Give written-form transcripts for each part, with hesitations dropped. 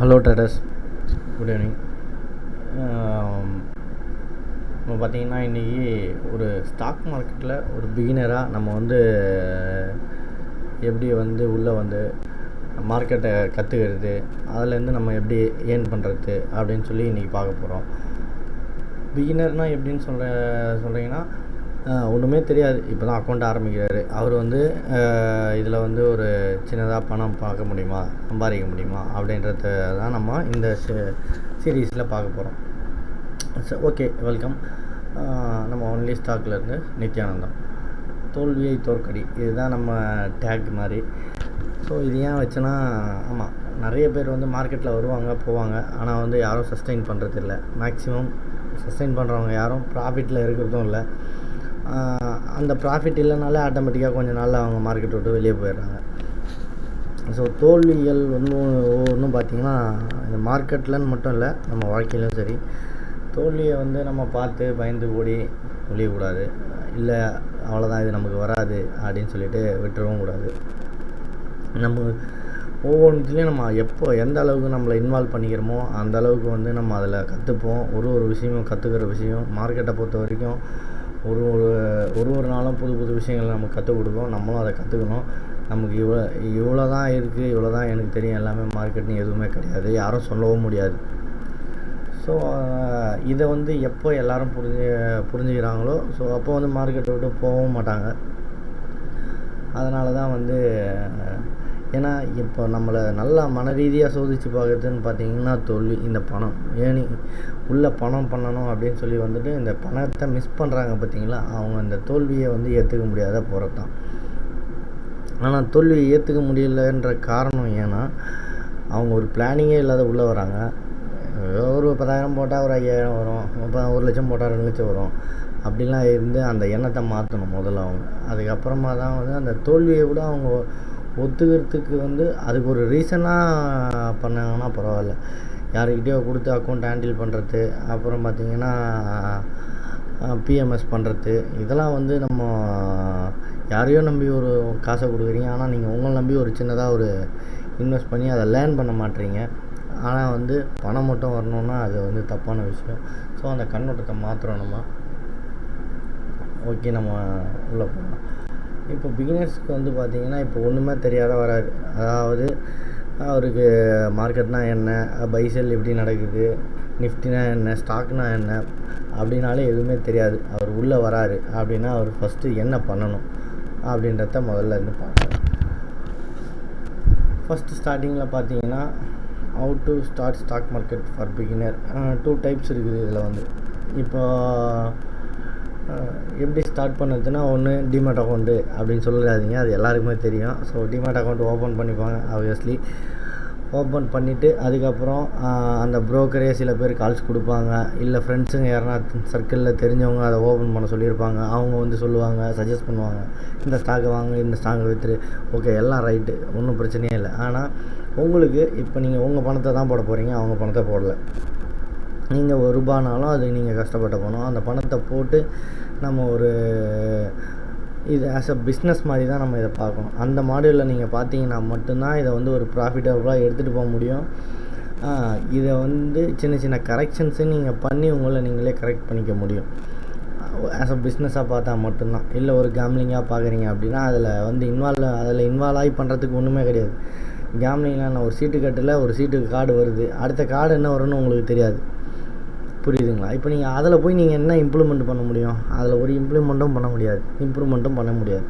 Hello traders, good evening. இப்போ பார்த்தீங்கன்னா இன்றைக்கி ஒரு ஸ்டாக் மார்க்கெட்டில் ஒரு பிகினராக நம்ம எப்படி உள்ளே மார்க்கெட்டை கற்றுக்கிறது, அதுலேருந்து நம்ம எப்படி ஏர்ன் பண்ணுறது அப்படின்னு சொல்லி இன்றைக்கி பார்க்க போகிறோம். பிகினர்னால் எப்படின்னு சொல்கிறீங்கன்னா ஒன்றுமே தெரியாது, இப்போ தான் அக்கௌண்ட் ஆரம்பிக்கிறாரு. அவர் இதில் ஒரு சின்னதாக பணம் பார்க்க முடியுமா, சம்பாதிக்க முடியுமா அப்படின்றத தான் நம்ம இந்த சீரீஸில் பார்க்க போகிறோம். Okay, welcome. நம்ம ஒன்லி ஸ்டாக்லேருந்து நித்யானந்தம். தோல்வியை தோற்கடி, இதுதான் நம்ம டேக் மாதிரி. ஸோ இது ஏன் வச்சோன்னா, ஆமாம், நிறைய பேர் மார்க்கெட்டில் வருவாங்க போவாங்க, ஆனால் யாரும் சஸ்டெயின் பண்ணுறது இல்லை. மேக்ஸிமம் சஸ்டெயின் பண்ணுறவங்க யாரும் ப்ராஃபிட்டில் இருக்கிறதும் இல்லை. அந்த ப்ராஃபிட் இல்லைனாலே ஆட்டோமேட்டிக்காக கொஞ்சம் நாளில் அவங்க மார்க்கெட் விட்டு வெளியே போயிடுறாங்க. ஸோ தோல்விகள் ஒன்றும் பார்த்திங்கன்னா இந்த மார்க்கெட்லன்னு மட்டும் இல்லை, நம்ம வாழ்க்கையிலும் சரி, தோல்வியை நம்ம பார்த்து பயந்து ஓடி ஒழியக்கூடாது. இல்லை அவ்வளோதான், இது நமக்கு வராது அப்படின்னு சொல்லிட்டு விட்டுறவும் கூடாது. நம்ம ஒவ்வொன்றுத்துலேயும் நம்ம எந்த அளவுக்கு நம்மளை இன்வால்வ் பண்ணிக்கிறோமோ அந்த அளவுக்கு நம்ம அதில் கற்றுப்போம். ஒரு விஷயமும் கற்றுக்கிற விஷயம் மார்க்கெட்டை பொறுத்த வரைக்கும் ஒரு நாளும் புது புது விஷயங்கள் நமக்கு கற்றுக் கொடுக்கும். நம்மளும் அதை கற்றுக்கணும். நமக்கு இவ்வளோ தான் இருக்குது, இவ்வளோ தான் எனக்கு தெரியும், எல்லாமே மார்க்கெட்னு எதுவுமே கிடையாது, யாரும் சொல்லவும் முடியாது. ஸோ இதை எப்போ எல்லோரும் புரிஞ்சுக்கிறாங்களோ ஸோ அப்போ மார்க்கெட்டை விட்டு போகவும் மாட்டாங்க. அதனால தான் ஏன்னா இப்போ நம்மளை நல்லா மன ரீதியாக சோதித்து பார்க்குறதுன்னு பார்த்திங்கன்னா தோல்வி. இந்த பணம் பணம் பண்ணணும் அப்படின்னு சொல்லி இந்த பணத்தை மிஸ் பண்ணுறாங்க பார்த்திங்களா, அவங்க இந்த தோல்வியை ஏற்றுக்க முடியாத போகிறது தான். ஆனால் தோல்வியை ஏற்றுக்க முடியலன்ற காரணம் ஏன்னா அவங்க ஒரு பிளானிங்கே இல்லாத உள்ளே வராங்க. ஒரு 10,000 போட்டால் ஒரு 5,000 வரும், 1 லட்சம் போட்டால் 2 லட்சம் வரும், அப்படிலாம் இருந்து அந்த எண்ணத்தை மாற்றணும் முதல்ல அவங்க. அதுக்கப்புறமா தான் அந்த தோல்வியை விட அவங்க ஒத்துக்கிறதுக்கு அதுக்கு ஒரு ரீசனாக பண்ணாங்கன்னா பரவாயில்ல. யாருக்கிட்டேயோ கொடுத்து அக்கௌண்ட் ஹேண்டில் பண்ணுறது, அப்புறம் பார்த்திங்கன்னா பிஎம்எஸ் பண்ணுறது, இதெல்லாம் நம்ம யாரையோ நம்பி ஒரு காசை கொடுக்குறீங்க. ஆனால் நீங்கள் உங்களை நம்பி ஒரு சின்னதாக ஒரு இன்வெஸ்ட் பண்ணி அதை லேர்ன் பண்ண மாட்டீங்க. ஆனால் பணம் மட்டும் வரணுன்னா அது தப்பான விஷயம். ஸோ அந்த கண்ணோட்டத்தை மாற்றுறோம் நம்ம. ஓகே, நம்ம உள்ளே போகலாம். இப்போ பிகினர்ஸ்க்கு பார்த்திங்கன்னா இப்போ ஒன்றுமே தெரியாத வராரு. அதாவது அவருக்கு மார்க்கெட்னா என்ன, பை செல் எப்படி நடக்குது, நிஃப்டினா என்ன, ஸ்டாக்னா என்ன அப்படின்னாலே எதுவுமே தெரியாது. அவர் உள்ளே வராரு அப்படின்னா அவர் ஃபஸ்ட்டு என்ன பண்ணணும் அப்படின்றத முதல்ல பார்க்கணும். ஃபஸ்ட்டு ஸ்டார்டிங்கில் பார்த்தீங்கன்னா how to start stock market for beginner. 2 types இருக்குது இதில். இப்போ எப்படி ஸ்டார்ட் பண்ணுறதுன்னா, ஒன்று டிமேட் அக்கௌண்ட்டு அப்படின்னு சொல்லாதீங்க, அது எல்லாருக்குமே தெரியும். ஸோ டிமேட் அக்கௌண்ட் ஓப்பன் பண்ணிப்பாங்க. ஆப்வியஸ்லி ஓப்பன் பண்ணிவிட்டு அதுக்கப்புறம் அந்த ப்ரோக்கரே சில பேர் கால்ஸ் கொடுப்பாங்க, இல்லை ஃப்ரெண்ட்ஸுங்க யாருன்னா சர்க்கிளில் தெரிஞ்சவங்க அதை ஓப்பன் பண்ண சொல்லியிருப்பாங்க. அவங்க சொல்லுவாங்க, சஜஸ்ட் பண்ணுவாங்க, இந்த ஸ்டாக்கை வாங்க, இந்த ஸ்டாக்கை விற்றுரு. ஓகே, எல்லாம் ரைட்டு, ஒன்றும் பிரச்சனையே இல்லை. ஆனால் உங்களுக்கு இப்போ நீங்கள் உங்கள் பணத்தை தான் போட போகிறீங்க, அவங்க பணத்தை போடலை. நீங்கள் ₹1 அது நீங்கள் கஷ்டப்பட்ட பணம். அந்த பணத்தை போட்டு நம்ம இது ஆஸ் அ பிஸ்னஸ் மாதிரி தான் நம்ம இதை பார்க்கணும். அந்த மாடலில் நீங்கள் பார்த்தீங்கன்னா மட்டும்தான் இதை ஒரு ப்ராஃபிட்டபுளாக எடுத்துகிட்டு போக முடியும். இதை சின்ன சின்ன கரெக்ஷன்ஸு நீங்கள் பண்ணி உங்களை நீங்களே கரெக்ட் பண்ணிக்க முடியும். ஆஸ் அ பிஸ்னஸாக பார்த்தா மட்டும்தான். இல்லை ஒரு கேம்லிங்காக பார்க்குறீங்க அப்படின்னா அதில் இன்வால்வ் ஆகி பண்ணுறதுக்கு ஒன்றுமே கிடையாது. கேம்லிங்லாம் நான் ஒரு சீட்டு கட்டில் ஒரு சீட்டுக்கு கார்டு வருது, அடுத்த கார்டு என்ன வரும்னு உங்களுக்கு தெரியாது. புரியுதுங்களா? இப்போ நீங்கள் அதில் போய் நீங்கள் என்ன இம்ப்ளிமெண்ட் பண்ண முடியும்? அதில் ஒரு இம்ப்ளிமெண்ட்டும் பண்ண முடியாது, இம்ப்ரூவ்மெண்ட்டும் பண்ண முடியாது.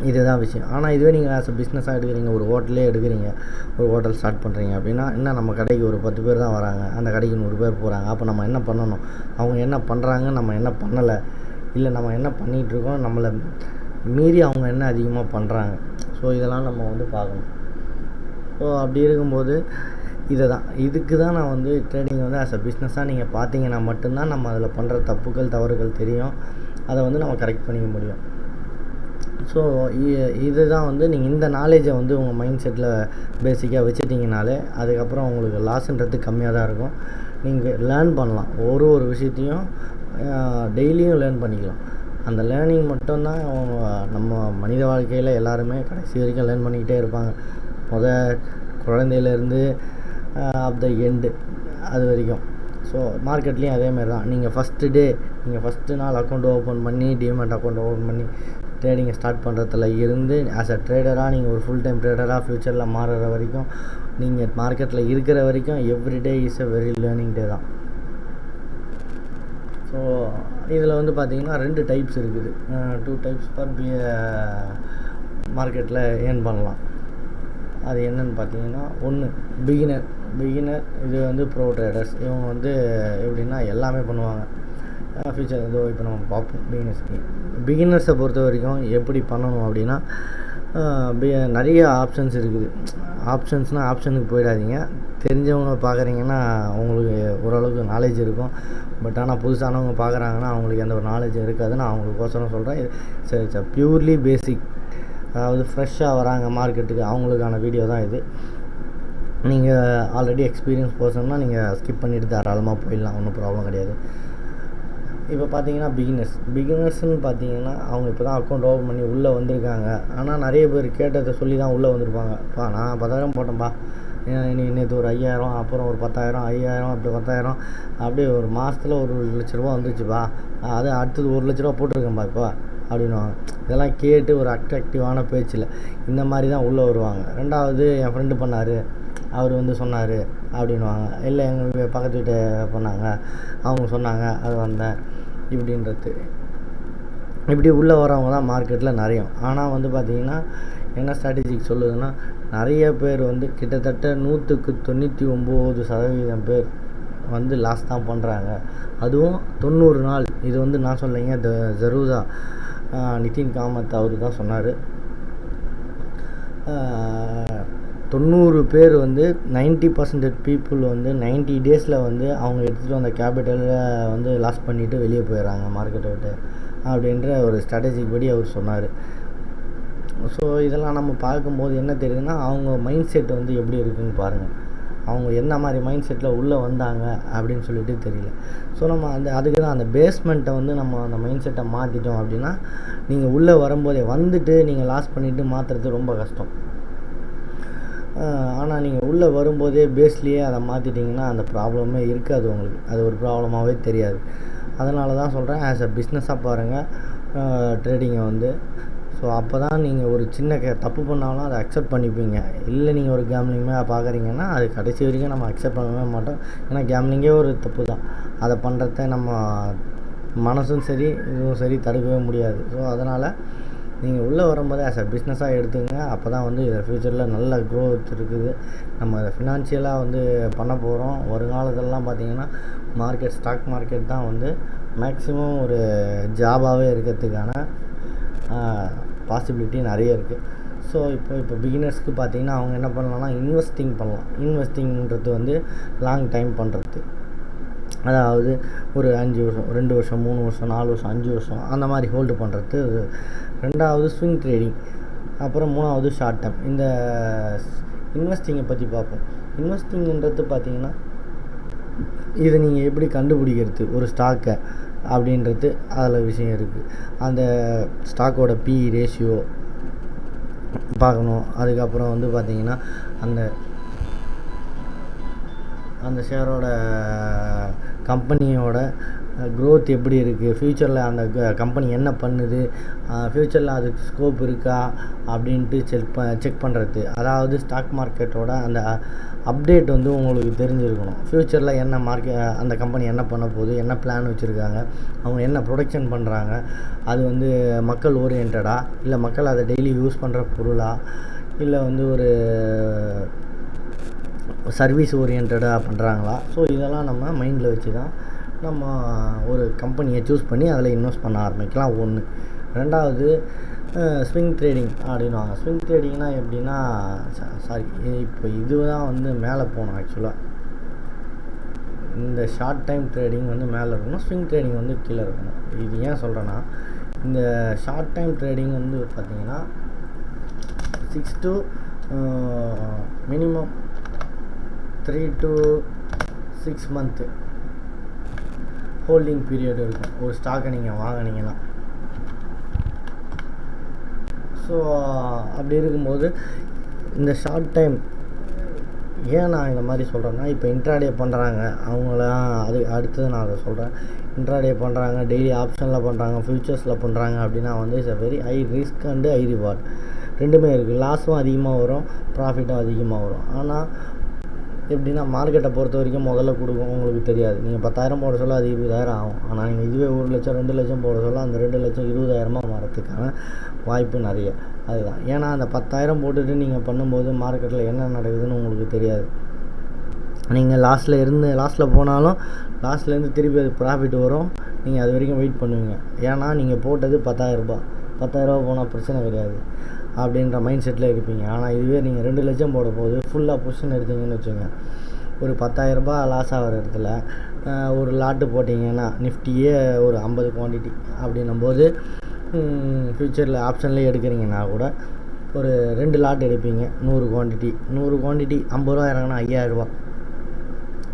இதுதான் விஷயம். ஆனால் இதுவே நீங்கள் ஆஸ் அ பிஸ்னஸாக எடுக்கிறீங்க, ஒரு ஹோட்டலே எடுக்கிறீங்க, ஒரு ஹோட்டல் ஸ்டார்ட் பண்ணுறீங்க அப்படின்னா என்ன, நம்ம கடைக்கு ஒரு 10 பேர் தான் வராங்க, அந்த கடைக்கு 100 பேர் போகிறாங்க. அப்போ நம்ம என்ன பண்ணணும், அவங்க என்ன பண்ணுறாங்க, நம்ம என்ன பண்ணலை, இல்லை நம்ம என்ன பண்ணிகிட்ருக்கோம், நம்மளை மீறி அவங்க என்ன அதிகமாக பண்ணுறாங்க. ஸோ இதெல்லாம் நம்ம பார்க்கணும். ஸோ அப்படி இருக்கும்போது இதுக்கு தான் நான் ட்ரேடிங் ஆஸ் அ பிஸ்னஸாக நீங்கள் பார்த்தீங்கன்னா மட்டும்தான் நம்ம அதில் பண்ணுற தவறுகள் தெரியும். அதை நம்ம கரெக்ட் பண்ணிக்க முடியும். ஸோ இதுதான் நீங்கள் இந்த நாலேஜை உங்கள் மைண்ட் செட்டில் பேசிக்காக வச்சுட்டிங்கனாலே அதுக்கப்புறம் உங்களுக்கு லாஸ்ன்றது கம்மியாக தான் இருக்கும். நீங்கள் லேர்ன் பண்ணலாம், ஒரு விஷயத்தையும் டெய்லியும் லேர்ன் பண்ணிக்கலாம். அந்த லேர்னிங் மட்டும்தான் நம்ம மனித வாழ்க்கையில் எல்லாருமே கடைசி வரைக்கும் லேர்ன் பண்ணிக்கிட்டே இருப்பாங்க. குழந்தையிலேருந்து ஆஃப் த எண்டு அது வரைக்கும். ஸோ மார்க்கெட்லேயும் அதேமாதிரி தான். நீங்கள் ஃபஸ்ட்டு நாள் அக்கௌண்ட் ஓப்பன் பண்ணி டிமேட் அக்கௌண்ட் ஓப்பன் பண்ணி ட்ரேடிங்கை ஸ்டார்ட் பண்ணுறதுல இருந்து ஆஸ் அ ட்ரேடராக நீங்கள் ஒரு ஃபுல் டைம் ட்ரேடராக ஃப்யூச்சரில் மாறுற வரைக்கும் நீங்கள் மார்க்கெட்டில் இருக்கிற வரைக்கும் everyday is a very learning day தான். ஸோ இதில் வந்து பார்த்திங்கன்னா 2 டைப்ஸ் இருக்குது. 2 டைப்ஸ் ஃபார் மார்க்கெட்டில் ஏர்ன் பண்ணலாம். அது என்னென்னு பார்த்தீங்கன்னா, ஒன்று பிகினர், இது வந்து ப்ரோ ட்ரேடர்ஸ். இவங்க வந்து எப்படின்னா எல்லாமே பண்ணுவாங்க. ஃபியூச்சர் இப்போ நம்ம பார்ப்போம். பிகினர்ஸை பொறுத்த வரைக்கும் எப்படி பண்ணணும் அப்படின்னா, நிறைய ஆப்ஷன்ஸ் இருக்குது. ஆப்ஷனுக்கு போயிடாதீங்க. தெரிஞ்சவங்க பார்க்குறீங்கன்னா உங்களுக்கு ஓரளவுக்கு நாலேஜ் இருக்கும். பட் ஆனால் புதுசானவங்க பார்க்குறாங்கன்னா அவங்களுக்கு எந்த ஒரு நாலேஜ் இருக்காது. நான் அவங்களுக்கோசரம் சொல்கிறேன். இது பியூர்லி பேசிக், அதாவது ஃப்ரெஷ்ஷாக வராங்க மார்க்கெட்டுக்கு, அவங்களுக்கான வீடியோ தான் இது. நீங்கள் ஆல்ரெடி எக்ஸ்பீரியன்ஸ் பர்சன்னா நீங்கள் ஸ்கிப் பண்ணிவிட்டு தாராளமாக போயிடலாம், ஒன்றும் ப்ராப்ளம் கிடையாது. இப்போ பார்த்தீங்கன்னா பிகினர்ஸ்னு பார்த்தீங்கன்னா அவங்க இப்போ தான் அக்கௌண்ட் ஓப்பன் பண்ணி உள்ளே வந்திருக்காங்க. ஆனால் நிறைய பேர் கேட்டதை சொல்லி தான் உள்ளே வந்திருப்பாங்க. நான் 10,000 போட்டேன்ப்பா, நேற்று ஒரு 5,000, அப்புறம் ஒரு 10,000, 5,000, அப்படி 10,000, அப்படியே ஒரு மாதத்தில் ஒரு 1,00,000 ரூபா வந்துருச்சுப்பா, அது அடுத்தது 1,00,000 ரூபா போட்டிருக்கேன்ப்பா இப்போ அப்படின்வாங்க. இதெல்லாம் கேட்டு ஒரு அட்ராக்டிவான பேச்சில் இந்த மாதிரி தான் உள்ளே வருவாங்க. 2வது என் ஃப்ரெண்டு பண்ணார், அவர் வந்து சொன்னார் அப்படின்வாங்க. இல்லை எங்கள் பக்கத்து வீட்டை பண்ணாங்க, அவங்க சொன்னாங்க, அது வந்தேன் இப்படின்றது. இப்படி உள்ளே வரவங்க தான் மார்க்கெட்டில் நிறைய. ஆனால் வந்து பார்த்திங்கன்னா என்ன ஸ்ட்ராட்டஜிக்கு சொல்லுதுன்னா, நிறைய பேர் வந்து கிட்டத்தட்ட 99% பேர் வந்து லாஸ் தான் பண்ணுறாங்க. அதுவும் 90 நாள். இது வந்து நான் சொல்லைங்க, ஜரூதா நிதின் காமத் அவர் தான் சொன்னார். 90 பேர் வந்து 90% பீப்புள் வந்து 90 டேஸில் வந்து அவங்க எடுத்துகிட்டு வந்த கேபிட்டலில் வந்து லாஸ் பண்ணிவிட்டு வெளியே போயிடுறாங்க மார்க்கெட்டை விட்டு அப்படின்ற ஒரு ஸ்ட்ராட்டஜிக் படி அவர் சொன்னார். ஸோ இதெல்லாம் நம்ம பார்க்கும்போது என்ன தெரியுதுன்னா, அவங்க மைண்ட் செட் வந்து எப்படி இருக்குதுன்னு பாருங்கள். அவங்க என்ன மாதிரி மைண்ட் செட்டில் உள்ளே வந்தாங்க அப்படின்னு சொல்லிட்டு தெரியல. ஸோ நம்ம அதுக்கு தான் அந்த பேஸ்மெண்ட்டை வந்து நம்ம அந்த மைண்ட் செட்டை மாற்றிட்டோம் அப்படின்னா, நீங்கள் உள்ளே வரும்போதே வந்துட்டு நீங்கள் லாஸ் பண்ணிவிட்டு மாற்றுறது ரொம்ப கஷ்டம். ஆனால் நீங்கள் உள்ளே வரும்போதே பேஸ்லேயே அதை மாற்றிட்டிங்கன்னா அந்த ப்ராப்ளமே இருக்காது உங்களுக்கு. அது ஒரு ப்ராப்ளமாகவே தெரியாது. அதனால தான் சொல்கிறேன், ஆஸ் அ பிஸ்னஸாக பாருங்கள் ட்ரேடிங்கை வந்து. ஸோ அப்போ தான் நீங்கள் ஒரு சின்ன தப்பு பண்ணாலும் அதை அக்செப்ட் பண்ணிப்பீங்க. இல்லை நீங்கள் ஒரு கேம்லிங்காக பார்க்குறீங்கன்னா அது கடைசி வரைக்கும் நம்ம அக்செப்ட் பண்ணவே மாட்டோம். ஏன்னா கேம்லிங்கே ஒரு தப்பு தான். அதை பண்ணுறத நம்ம மனசும் சரி இதுவும் சரி தடுக்கவே முடியாது. ஸோ அதனால் நீங்கள் உள்ளே வரும்போது ஆஸ் அ பிஸ்னஸாக எடுத்துங்க. அப்போ தான் வந்து இதில் ஃப்யூச்சரில் நல்ல க்ரோத் இருக்குது. நம்ம அதை ஃபினான்ஷியலாக வந்து பண்ண போகிறோம். வருங்காலத்திலலாம் பார்த்திங்கன்னா ஸ்டாக் மார்க்கெட் தான் வந்து மேக்ஸிமம் ஒரு ஜாபாகவே இருக்கிறதுக்கான பாசிபிலிட்டி நிறைய இருக்குது. ஸோ இப்போ பிகினர்ஸ்க்கு பார்த்திங்கன்னா அவங்க என்ன பண்ணலாம்னா இன்வெஸ்டிங் பண்ணலாம். இன்வெஸ்டிங்கிறது வந்து லாங் டைம் பண்ணுறது. அதாவது ஒரு 5 வருஷம், 2 வருஷம், 3 வருஷம், 4 வருஷம், 5 வருஷம் அந்த மாதிரி ஹோல்டு பண்ணுறது. 2வது ஸ்விங் ட்ரேடிங், அப்புறம் 3வது ஷார்ட் டேர்ம். இந்த இன்வெஸ்டிங்கை பற்றி பார்ப்போம். இன்வெஸ்டிங்கிறது பார்த்திங்கன்னா இதை நீங்கள் எப்படி கண்டுபிடிக்கிறது ஒரு ஸ்டாக்கை அப்படின்றது அதில் விஷயம் இருக்குது. அந்த ஸ்டாக்கோட PE ரேஷியோ பார்க்கணும். அதுக்கப்புறம் வந்து பார்த்திங்கன்னா அந்த ஷேரோட கம்பெனியோட க்ரோத் எப்படி இருக்குது, ஃப்யூச்சரில் அந்த கம்பெனி என்ன பண்ணுது, ஃப்யூச்சரில் அதுக்கு ஸ்கோப் இருக்கா அப்படின்ட்டு செக் பண்ணுறது. அதாவது ஸ்டாக் மார்க்கெட்டோட அந்த அப்டேட் வந்து உங்களுக்கு தெரிஞ்சிருக்கணும். ஃப்யூச்சரில் என்ன அந்த கம்பெனி என்ன பண்ண போகுது, என்ன பிளான் வச்சுருக்காங்க, அவங்க என்ன ப்ரொடக்ஷன் பண்ணுறாங்க, அது வந்து மக்கள் ஓரியன்டா, இல்லை மக்கள் அதை டெய்லி யூஸ் பண்ணுற பொருளா, இல்லை வந்து ஒரு சர்வீஸ் ஓரியன்டாக பண்ணுறாங்களா. ஸோ இதெல்லாம் நம்ம மைண்டில் வச்சு தான் நம்ம ஒரு கம்பெனியை சூஸ் பண்ணி அதில் இன்வெஸ்ட் பண்ண ஆரம்பிக்கலாம். 1. 2வது ஸ்விங் ட்ரேடிங் அப்படின்வாங்க. ஸ்விங் ட்ரேடிங்னால் எப்படின்னா, இப்போ இதுதான் வந்து மேலே போகணும். ஆக்சுவலாக இந்த ஷார்ட் டைம் ட்ரேடிங் வந்து மேலே இருக்கணும், ஸ்விங் ட்ரேடிங் வந்து கீழே இருக்கணும். இது ஏன் சொல்கிறேன்னா, இந்த ஷார்ட் டைம் ட்ரேடிங் வந்து பார்த்திங்கன்னா 6 to minimum 3 to 6 month holding period இருக்கும் ஒரு ஸ்டாக்கை நீங்கள் வாங்கினீங்கன்னா. ஸோ அப்படி இருக்கும்போது இந்த ஷார்ட் டைம் ஏன் நான் இந்த மாதிரி சொல்கிறேன்னா, இப்போ இன்ட்ராடே பண்ணுறாங்க அவங்களாம், அடுத்தது நான் அதை சொல்கிறேன். இன்ட்ராடே பண்ணுறாங்க, டெய்லி ஆப்ஷனில் பண்ணுறாங்க, ஃபியூச்சர்ஸில் பண்ணுறாங்க அப்படின்னா வந்து it's very high risk and high reward. ரெண்டுமே இருக்குது. லாஸும் அதிகமாக வரும், ப்ராஃபிட்டும் அதிகமாக வரும். ஆனால் எப்படின்னா, மார்க்கெட்டை பொறுத்த வரைக்கும் முதல்ல கொடுக்கும் உங்களுக்கு தெரியாது. நீங்கள் 10,000 போட சொல்ல அது 20,000 ஆகும். ஆனால் நீங்கள் இதுவே 1 லட்சம் 2 லட்சம் போட சொல்ல அந்த 2 லட்சம் 20,000 மாறத்துக்கான வாய்ப்பு நிறைய. அதுதான். ஏன்னா அந்த 10,000 போட்டுட்டு நீங்கள் பண்ணும்போது மார்க்கெட்டில் என்ன நடக்குதுன்னு உங்களுக்கு தெரியாது. நீங்கள் லாஸ்ட்டில் போனாலும் லாஸ்ட்லேருந்து திருப்பி அது ப்ராஃபிட் வரும். நீங்கள் அது வரைக்கும் வெயிட் பண்ணுவீங்க. ஏன்னா நீங்கள் போட்டது 10,000 போனால் பிரச்சனை கிடையாது அப்படின்ற மைண்ட் செட்டில் இருப்பீங்க. ஆனால் இதுவே நீங்கள் 2 லட்சம் போட போது ஃபுல்லாக பொசிஷன் எடுத்தீங்கன்னு வச்சுங்க, ஒரு 10,000 லாஸ் ஆகிற இடத்துல ஒரு லாட்டு போட்டிங்கன்னா நிஃப்டியே ஒரு 50 குவான்டிட்டி அப்படின்னும்போது, ஃப்யூச்சரில் ஆப்ஷன்லேயே எடுக்கிறீங்கன்னா கூட ஒரு 2 லாட் எடுப்பீங்க. 100 குவான்டிட்டி 50 ரூபா இறங்கினா 5,000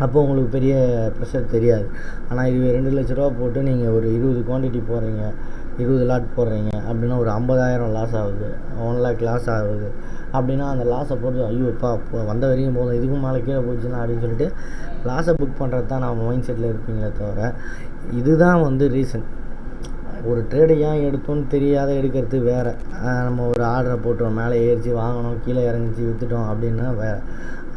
அப்போது உங்களுக்கு பெரிய ப்ரெஷர் தெரியாது. ஆனால் இதுவே 2 லட்ச ரூபா போட்டு நீங்கள் ஒரு 20 குவான்டிட்டி போடுறீங்க, 20 லாட் போடுறீங்க அப்படின்னா ஒரு 50,000 லாஸ் ஆகுது, 1 லேக் லாஸ் ஆகுது. அப்படின்னா அந்த லாஸை போட்டு ஐயோப்பா வந்த வரைக்கும் போதும், இதுக்கும் மேலே கீழே போச்சுன்னா அப்படின்னு சொல்லிட்டு லாஸை புக் பண்ணுறது தான் நம்ம மைண்ட் செட்டில் இருப்பீங்களே தவிர, இதுதான் வந்து ரீசன். ஒரு ட்ரேடு ஏன் எடுத்தோன்னு தெரியாத எடுக்கிறது வேறு. நம்ம ஒரு ஆர்டரை போட்டோம், மேலே ஏறிச்சு வாங்கினோம், கீழே இறங்கிச்சு விற்றுட்டோம் அப்படின்னா வேறு.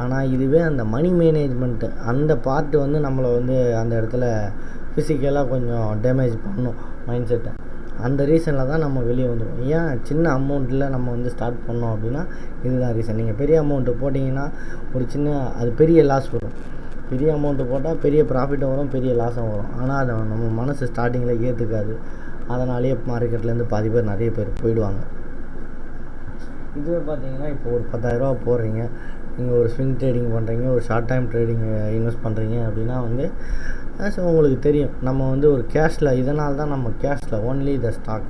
ஆனால் இதுவே அந்த மணி மேனேஜ்மெண்ட்டு அந்த பார்ட்டு வந்து நம்மளை வந்து அந்த இடத்துல ஃபிசிக்கலாக கொஞ்சம் டேமேஜ் பண்ணும் மைண்ட் செட்டை. அந்த ரீசனில் தான் நம்ம வெளியே வந்துடும். ஏன் சின்ன அமௌண்ட்டில் நம்ம வந்து ஸ்டார்ட் பண்ணோம் அப்படின்னா இதுதான் ரீசன். நீங்கள் பெரிய அமௌண்ட்டு போட்டிங்கன்னா அது பெரிய லாஸ் வரும். பெரிய அமௌண்ட்டு போட்டால் பெரிய ப்ராஃபிட்டும் வரும், பெரிய லாஸும் வரும். ஆனால் அதை நம்ம மனசு ஸ்டார்டிங்கில் ஏற்றுக்காது. அதனாலேயே மார்க்கெட்லேருந்து பாதி பேர் நிறைய பேர் போயிடுவாங்க. இதுவே பார்த்தீங்கன்னா இப்போ ஒரு 10,000 போடுறீங்க, நீங்கள் ஒரு ஸ்விங் ட்ரேடிங் பண்ணுறீங்க, ஒரு ஷார்ட் டைம் ட்ரேடிங் இன்வெஸ்ட் பண்ணுறீங்க அப்படின்னா வந்து உங்களுக்கு தெரியும் நம்ம வந்து ஒரு கேஷில், இதனால தான் நம்ம கேஷில் ஒன்லி த ஸ்டாக்.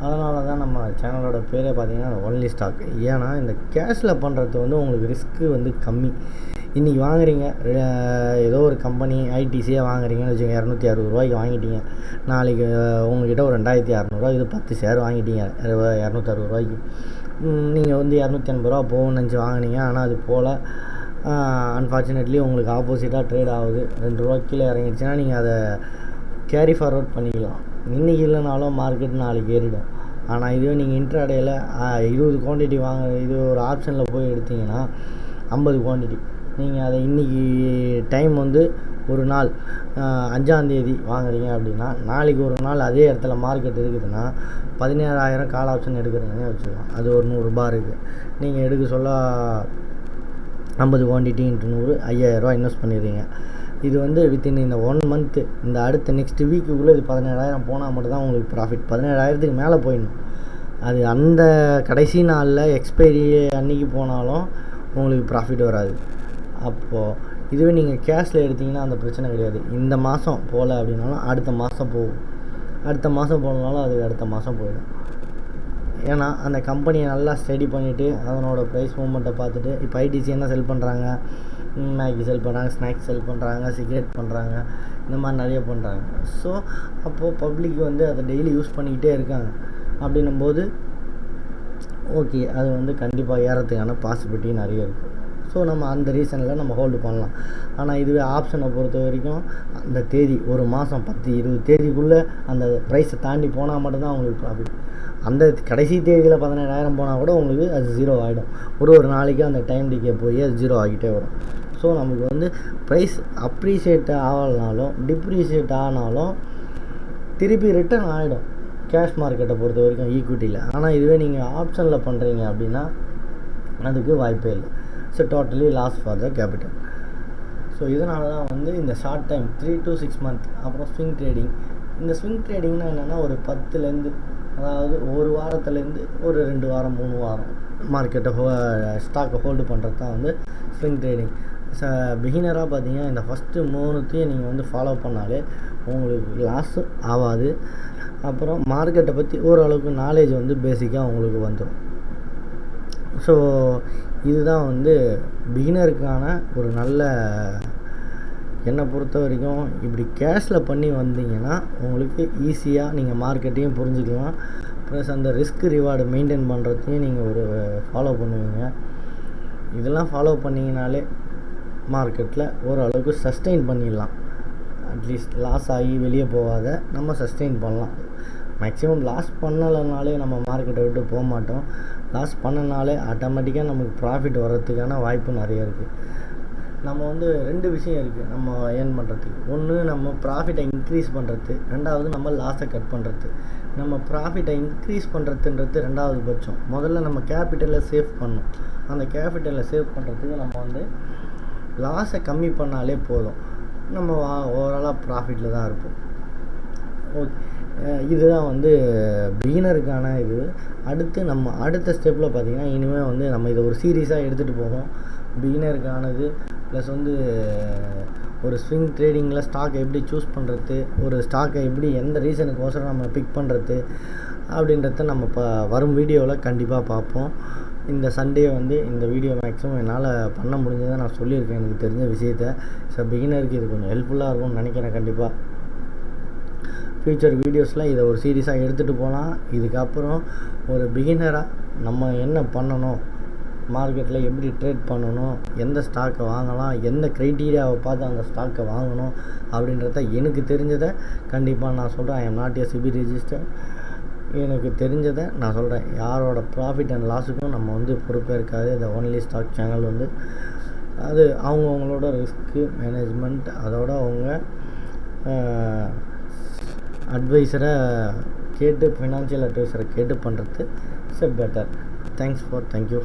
அதனால தான் நம்ம சேனலோட பேரே பார்த்தீங்கன்னா ஒன்லி ஸ்டாக். ஏன்னா இந்த கேஷில் பண்ணுறது வந்து உங்களுக்கு ரிஸ்க்கு வந்து கம்மி. இன்றைக்கி வாங்குறீங்க, ஏதோ ஒரு கம்பெனி ஐடிசியாக வாங்குறீங்கன்னு வச்சுக்கோங்க, 260 ரூபாய்க்கு வாங்கிட்டீங்க. நாளைக்கு உங்கள்கிட்ட ஒரு 2,200 இது 10 ஷேர் வாங்கிட்டீங்க 260 ரூபாய்க்கு. நீங்கள் வந்து 280 ரூபா போகும்னு நினச்சி வாங்கினீங்க. ஆனால் அது போல் அன்ஃபார்ச்சுனேட்லி உங்களுக்கு ஆப்போசிட்டாக ட்ரேட் ஆகுது. 2 ரூபா கீழே இறங்கிடுச்சுன்னா நீங்கள் அதை கேரி ஃபார்வர்ட் பண்ணிக்கலாம். இன்றைக்கி இல்லைனாலும் மார்க்கெட் நாளைக்கு ஏறிடும். ஆனால் இதுவே நீங்கள் இன்ட்ராடேயில் 20 குவான்டிட்டி இது ஒரு ஆப்ஷனில் போய் எடுத்திங்கன்னா 50 குவான்டிட்டி நீங்கள் அதை இன்றைக்கி டைம் வந்து ஒரு நாள் 5ஆம் தேதி வாங்குறீங்க அப்படின்னா, நாளைக்கு ஒரு நாள் அதே இடத்துல மார்க்கெட் இருக்குதுன்னா 17,000 கால் ஆப்ஷன் எடுக்கிறீங்கன்னு வச்சுக்கலாம். அது ஒரு 100 ரூபா இருக்குது. நீங்கள் எடுக்க சொல்ல 50 குவான்டிட்டி இன்ட்டு 100 5,000 இன்வெஸ்ட் பண்ணிடுறீங்க. இது வந்து வித்தின் இந்த 1 மந்த்து, இந்த அடுத்த நெக்ஸ்ட் வீக்குள்ளே இது 17,000 போனால் மட்டும்தான் உங்களுக்கு ப்ராஃபிட். 17,000க்கு மேலே போயிடணும். அது அந்த கடைசி நாளில் எக்ஸ்பைரி அன்றைக்கி போனாலும் உங்களுக்கு ப்ராஃபிட் வராது. அப்போது இதுவே நீங்கள் கேஷில் எடுத்திங்கன்னா அந்த பிரச்சனை கிடையாது. இந்த மாதம் போகல அப்படின்னாலும் அடுத்த மாதம் போகும், அடுத்த மாதம் போனாலும் அது அடுத்த மாதம் போயிடும். ஏன்னா அந்த கம்பெனியை நல்லா ஸ்டடி பண்ணிவிட்டு அதனோட ப்ரைஸ் மூவ்மெண்ட்டை பார்த்துட்டு, இப்போ ஐடிசி என்ன செல் பண்ணுறாங்க, மேகி செல் பண்ணுறாங்க, ஸ்நாக்ஸ் செல் பண்ணுறாங்க, சிகரெட் பண்ணுறாங்க, இந்த மாதிரி நிறைய பண்ணுறாங்க. ஸோ அப்போது பப்ளிக் வந்து அதை டெய்லி யூஸ் பண்ணிக்கிட்டே இருக்காங்க. அப்படின்னும்போது ஓகே, அது வந்து கண்டிப்பாக ஏறத்துக்கான பாசிபிலிட்டி நிறைய இருக்குது. ஸோ நம்ம அந்த ரீசனில் நம்ம ஹோல்டு பண்ணலாம். ஆனால் இதுவே ஆப்ஷனை பொறுத்த வரைக்கும் அந்த தேதி ஒரு மாதம் 10-20 தேதிக்குள்ளே அந்த ப்ரைஸை தாண்டி போனால் மட்டும்தான் உங்களுக்கு ப்ராஃபிட். அந்த கடைசி தேதியில் 17,000 போனால் கூட உங்களுக்கு அது 0 ஆகிடும். ஒரு நாளைக்கு அந்த டைம் டிக்கே போய் அது 0 ஆகிட்டே வரும். ஸோ நமக்கு வந்து ப்ரைஸ் அப்ரிஷியேட் ஆகலனாலும் டிப்ரிஷியேட் ஆனாலும் திருப்பி ரிட்டர்ன் ஆகிடும் கேஷ் மார்க்கெட்டை பொறுத்த வரைக்கும் ஈக்விட்டியில். ஆனால் இதுவே நீங்கள் ஆப்ஷனில் பண்ணுறீங்க அப்படின்னா அதுக்கு வாய்ப்பே இல்லை. So totally loss for the capital. So இதனால தான் வந்து இந்த ஷார்ட் டைம் 3 to 6 month அப்புறம் ஸ்விங் ட்ரேடிங். இந்த ஸ்விங் ட்ரேடிங்னா என்னென்னா ஒரு 10லேருந்து, அதாவது ஒரு வாரத்துலேருந்து ஒரு 2 வாரம் 3 வாரம் மார்க்கெட்டை ஸ்டாக்கை ஹோல்டு பண்ணுறது தான் வந்து ஸ்விங் ட்ரேடிங். பிகினராக பார்த்தீங்கன்னா இந்த ஃபஸ்ட்டு 3த்தையும் நீங்கள் வந்து ஃபாலோ பண்ணாலே உங்களுக்கு லாஸு ஆகாது. அப்புறம் மார்க்கெட்டை பற்றி ஓரளவுக்கு நாலேஜ் வந்து பேசிக்காக உங்களுக்கு வந்துடும். ஸோ இதுதான் வந்து பிகினருக்கான ஒரு நல்ல, என்னை பொறுத்த வரைக்கும் இப்படி கேஷில் பண்ணி வந்தீங்கன்னா உங்களுக்கு ஈஸியாக நீங்கள் மார்க்கெட்டையும் புரிஞ்சுக்கலாம், ப்ளஸ் அந்த ரிஸ்க் ரிவார்டு மெயின்டைன் பண்ணுறதையும் நீங்கள் ஒரு ஃபாலோ பண்ணுவீங்க. இதெல்லாம் ஃபாலோ பண்ணிங்கனாலே மார்க்கெட்டில் ஓரளவுக்கு சஸ்டெயின் பண்ணிடலாம். அட்லீஸ்ட் லாஸ் ஆகி வெளியே போகாத நம்ம சஸ்டெயின் பண்ணலாம். மேக்ஸிமம் லாஸ் பண்ணலைனாலே நம்ம மார்க்கெட்டை விட்டு போக மாட்டோம். லாஸ் பண்ணனாலே ஆட்டோமேட்டிக்காக நமக்கு ப்ராஃபிட் வர்றதுக்கான வாய்ப்பு நிறைய இருக்குது. நம்ம 2 விஷயம் இருக்குது நம்ம ஏர்ன் பண்ணுறதுக்கு. ஒன்று நம்ம ப்ராஃபிட்டை இன்க்ரீஸ் பண்ணுறது, ரெண்டாவது நம்ம லாஸை கட் பண்ணுறது. நம்ம ப்ராஃபிட்டை இன்க்ரீஸ் பண்ணுறதுன்றது ரெண்டாவது பட்சம். முதல்ல நம்ம கேபிட்டலை சேவ் பண்ணணும். அந்த கேபிட்டலை சேவ் பண்ணுறதுக்கு நம்ம லாஸை கம்மி பண்ணாலே போதும். நம்ம ஓவராலாக ப்ராஃபிட்டில் தான் இருப்போம். ஓகே, இதுதான் பிகினருக்கான இது. நம்ம அடுத்த ஸ்டெப்பில் பார்த்திங்கன்னா இனிமேல் நம்ம இதை ஒரு சீரியஸாக எடுத்துகிட்டு போவோம். பிகினருக்கானது ப்ளஸ் ஒரு ஸ்விங் ட்ரேடிங்கில் ஸ்டாக்கை எப்படி சூஸ் பண்ணுறது, ஒரு ஸ்டாக்கை எப்படி எந்த ரீசனுக்கோசரம் நம்ம பிக் பண்ணுறது அப்படின்றத நம்ம வரும் வீடியோவில் கண்டிப்பாக பார்ப்போம். இந்த சண்டே இந்த வீடியோ மேக்ஸிமம் என்னால் பண்ண முடிஞ்சதை நான் சொல்லியிருக்கேன், எனக்கு தெரிஞ்ச விஷயத்த. ஸோ பிகினருக்கு இது கொஞ்சம் ஹெல்ப்ஃபுல்லாக இருக்கும்னு நினைக்கிறேன். கண்டிப்பாக ஃப்யூச்சர் வீடியோஸில் இதை ஒரு சீரியஸாக எடுத்துகிட்டு போகலாம். இதுக்கப்புறம் ஒரு பிகினராக நம்ம என்ன பண்ணணும், மார்க்கெட்டில் எப்படி ட்ரேட் பண்ணணும், எந்த ஸ்டாக்கை வாங்கலாம், எந்த க்ரைட்டீரியாவை பார்த்து அந்த ஸ்டாக்கை வாங்கணும் அப்படின்றத எனக்கு தெரிஞ்சதை கண்டிப்பாக நான் சொல்கிறேன். I am not a SEBI register. எனக்கு தெரிஞ்சதை நான் சொல்கிறேன். யாரோட ப்ராஃபிட் அண்ட் லாஸுக்கும் நம்ம பொறுப்பே இருக்காது. த ஒன்லி ஸ்டாக் சேனல் அது அவங்களோட ரிஸ்க்கு மேனேஜ்மெண்ட், அதோட அவங்க அட்வைஸரை கேட்டு, ஃபினான்ஷியல் அட்வைஸரை கேட்டு பண்ணுறது இட்ஸ் பெட்டர். தேங்க்யூ.